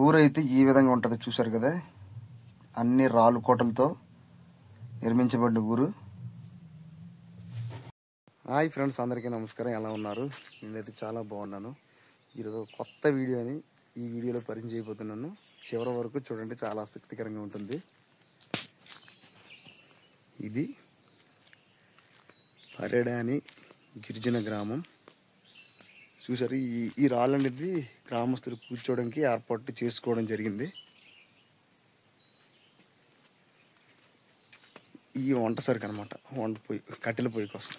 ఊరైతే ఈ విధంగా ఉంటుంది, చూసారు కదా. అన్ని రాళ్ళు కోటలతో నిర్మించబడిన ఊరు. హాయ్ ఫ్రెండ్స్, అందరికీ నమస్కారం. ఎలా ఉన్నారు? నేనైతే చాలా బాగున్నాను. ఈరోజు కొత్త వీడియోని ఈ వీడియోలో పరిచయం చేయబోతున్నాను. చివరి వరకు చూడండి, చాలా ఆసక్తికరంగా ఉంటుంది. ఇది పరేడాని గిరిజన గ్రామం. చూసారు, ఈ రాళ్ళు అనేది గ్రామస్తులు కూర్చోవడానికి ఏర్పాటు చేసుకోవడం జరిగింది. ఈ వంట సరికి అనమాట, వంట పొయ్యి, కట్టెల పొయ్యి కోసం.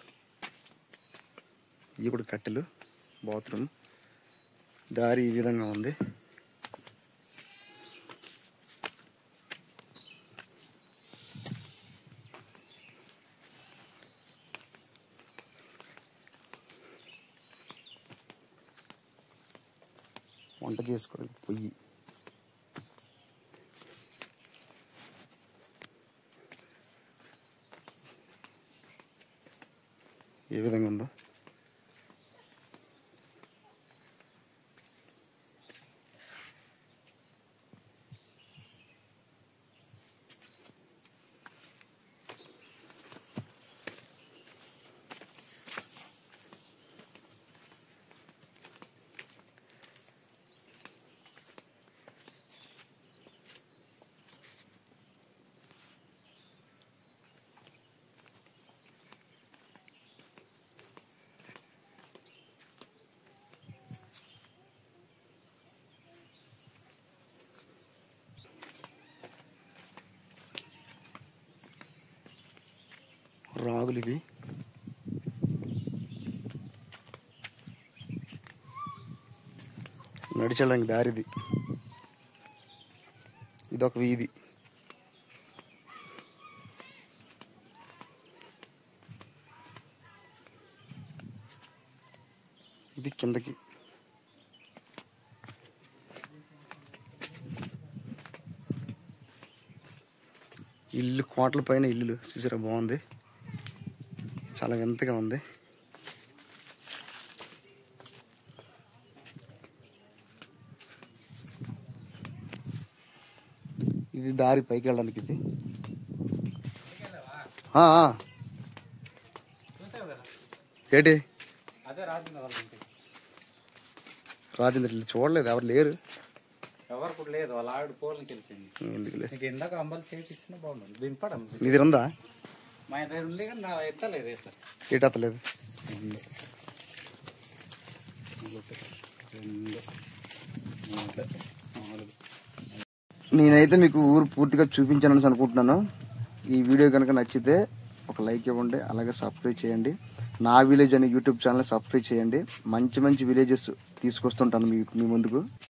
ఇవి కూడా కట్టెలు. బాత్రూమ్ దారి ఈ విధంగా ఉంది. వంట చేసుకోవడానికి పొయ్యి. ఏ విధంగా ఉందో రాగులు ఇవి. నడిచడానికి దారిది. ఇదొక వీధి. ఇది కిందకి. ఇల్లు కోటల పైన ఇల్లులు చూసారా, బాగుంది. చాలా వింతగా ఉంది. ఇది దారి పైకి వెళ్ళడానికి. ఇది ఏంటి రాజేంద్ర ఇల్లు చూడలేదు, ఎవరు లేరు. ఎవరు కూడా లేదు, వాళ్ళ ఆవిడ పోలకి వెళ్ళిపోయింది. ఎందుకులే, ఇందాక అంబలు చేపిస్తున్నా బాగుండదు. దింపడం నీ దగ్గర ఉందా? మా దగ్గర ఉంది కానీ నా ఎత్తలేదు సార్. ఏటత్తలేదు. నేనైతే మీకు ఊరు పూర్తిగా చూపించానని అనుకుంటున్నాను. ఈ వీడియో కనుక నచ్చితే ఒక లైక్ ఇవ్వండి, అలాగే సబ్స్క్రైబ్ చేయండి. నా విలేజ్ అనే యూట్యూబ్ ఛానల్ సబ్స్క్రైబ్ చేయండి. మంచి మంచి విలేజెస్ తీసుకొస్తుంటాను మీ ముందుకు.